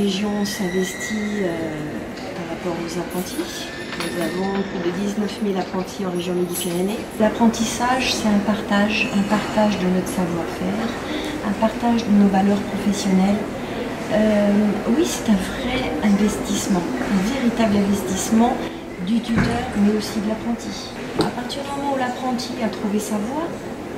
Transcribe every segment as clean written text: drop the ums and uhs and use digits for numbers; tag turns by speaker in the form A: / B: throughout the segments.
A: région s'investit par rapport aux apprentis. Nous avons plus de 19 000 apprentis en région Midi-Pyrénées. L'apprentissage, c'est un partage de notre savoir-faire, un partage de nos valeurs professionnelles. Oui, c'est un vrai investissement, un véritable investissement du tuteur, mais aussi de l'apprenti. À partir du moment où l'apprenti a trouvé sa voie,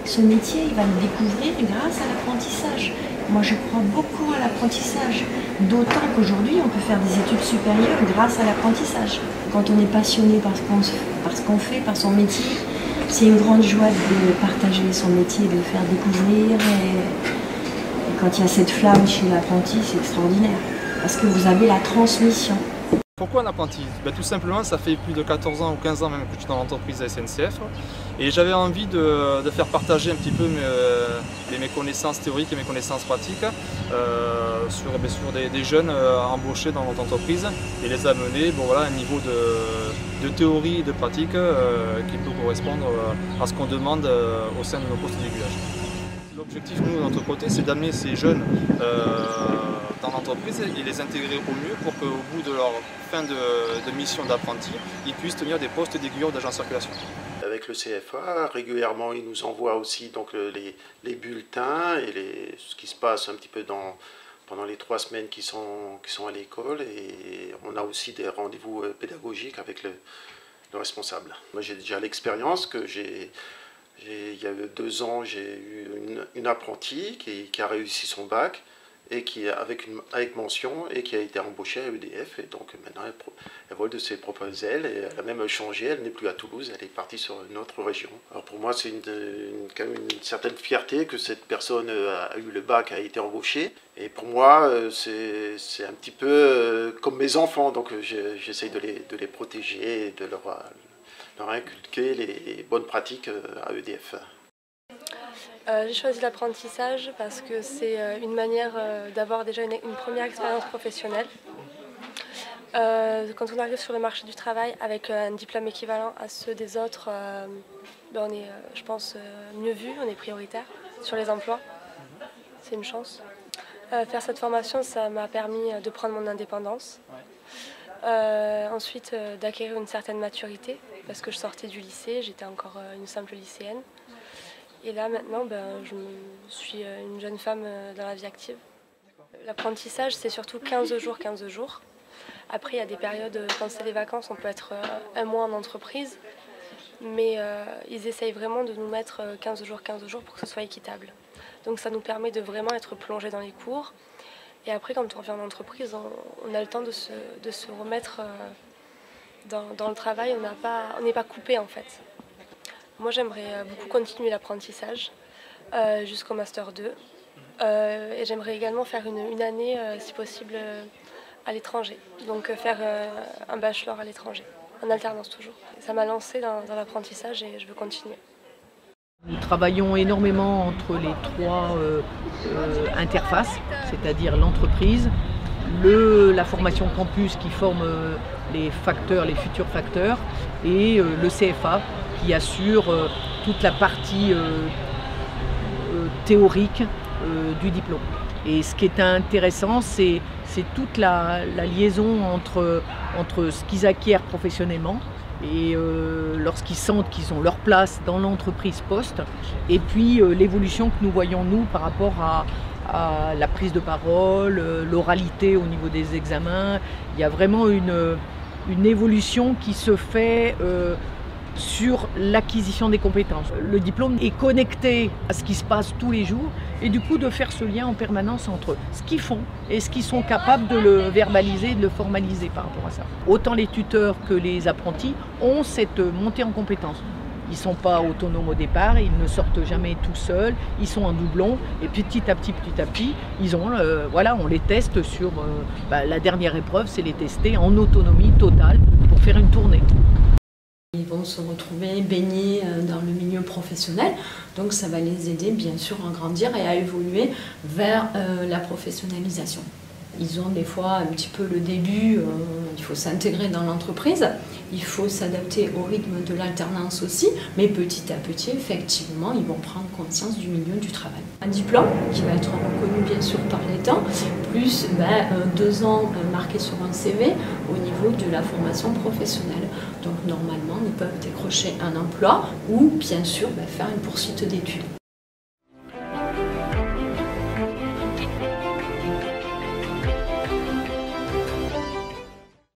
A: ce métier, il va le découvrir grâce à l'apprentissage. Moi, je crois beaucoup à l'apprentissage, d'autant qu'aujourd'hui, on peut faire des études supérieures grâce à l'apprentissage. Quand on est passionné par ce qu'on fait, par son métier, c'est une grande joie de partager son métier, de le faire découvrir. Et quand il y a cette flamme chez l'apprenti, c'est extraordinaire, parce que vous avez la transmission.
B: Pourquoi un apprenti? Tout simplement, ça fait plus de 14 ans ou 15 ans même que je suis dans l'entreprise SNCF et j'avais envie de faire partager un petit peu mes connaissances théoriques et mes connaissances pratiques sur des jeunes embauchés dans notre entreprise et les amener à un niveau de théorie et de pratique qui peut correspondre à ce qu'on demande au sein de nos postes d'aiguillage. L'objectif, nous, de notre côté, c'est d'amener ces jeunes dans l'entreprise et les intégrer au mieux pour qu'au bout de leur fin de mission d'apprenti, ils puissent tenir des postes d'aiguilleur d'agent circulation.
C: Avec le CFA, régulièrement, ils nous envoient aussi donc, les bulletins et ce qui se passe un petit peu pendant les 3 semaines qui sont à l'école. Et on a aussi des rendez-vous pédagogiques avec le responsable. Moi, j'ai déjà l'expérience que il y a 2 ans, j'ai eu une apprentie qui a réussi son bac et qui avec mention et qui a été embauchée à EDF. Et donc maintenant, elle vole de ses propres ailes et elle a même changé. Elle n'est plus à Toulouse, elle est partie sur une autre région. Alors pour moi, c'est quand même une certaine fierté que cette personne a eu le bac, a été embauchée. Et pour moi, c'est un petit peu comme mes enfants. Donc j'essaye de les protéger et de leur inculquer les bonnes pratiques à EDF.
D: J'ai choisi l'apprentissage parce que c'est une manière d'avoir déjà une première expérience professionnelle. Quand on arrive sur le marché du travail avec un diplôme équivalent à ceux des autres, on est, je pense, mieux vu, on est prioritaire sur les emplois. C'est une chance. Faire cette formation, ça m'a permis de prendre mon indépendance. Ensuite, d'acquérir une certaine maturité, parce que je sortais du lycée, j'étais encore une simple lycéenne. Et là, maintenant, je suis une jeune femme dans la vie active. L'apprentissage, c'est surtout 15 jours. Après, il y a des périodes, quand c'est les vacances, on peut être 1 mois en entreprise. Mais ils essayent vraiment de nous mettre 15 jours pour que ce soit équitable. Donc ça nous permet de vraiment être plongés dans les cours. Et après, quand on revient en entreprise, on a le temps de se remettre dans le travail. On n'est pas coupé, en fait. Moi, j'aimerais beaucoup continuer l'apprentissage jusqu'au Master 2. Et j'aimerais également faire une année, si possible, à l'étranger. Donc faire un bachelor à l'étranger, en alternance toujours. Ça m'a lancée dans l'apprentissage et je veux continuer.
E: Nous travaillons énormément entre les 3 interfaces, c'est-à-dire l'entreprise, la formation campus qui forme les futurs facteurs, et le CFA qui assure toute la partie théorique du diplôme. Et ce qui est intéressant, c'est toute la liaison entre ce qu'ils acquièrent professionnellement et lorsqu'ils sentent qu'ils ont leur place dans l'entreprise poste, et puis l'évolution que nous voyons nous par rapport à la prise de parole, l'oralité au niveau des examens. Il y a vraiment une évolution qui se fait sur l'acquisition des compétences. Le diplôme est connecté à ce qui se passe tous les jours et du coup de faire ce lien en permanence entre ce qu'ils font et ce qu'ils sont capables de le verbaliser, de le formaliser par rapport à ça. Autant les tuteurs que les apprentis ont cette montée en compétences. Ils ne sont pas autonomes au départ, ils ne sortent jamais tout seuls, ils sont en doublon et petit à petit, ils ont, on les teste sur la dernière épreuve, c'est les tester en autonomie totale pour faire une tournée.
A: Ils vont se retrouver baignés dans le milieu professionnel, donc ça va les aider bien sûr à grandir et à évoluer vers la professionnalisation.
F: Ils ont des fois un petit peu le début, il faut s'intégrer dans l'entreprise, il faut s'adapter au rythme de l'alternance aussi, mais petit à petit, effectivement, ils vont prendre conscience du milieu du travail. Un diplôme qui va être reconnu bien sûr par l'État, plus 2 ans marqués sur un CV au niveau de la formation professionnelle. Donc normalement, ils peuvent décrocher un emploi ou bien sûr faire une poursuite d'études.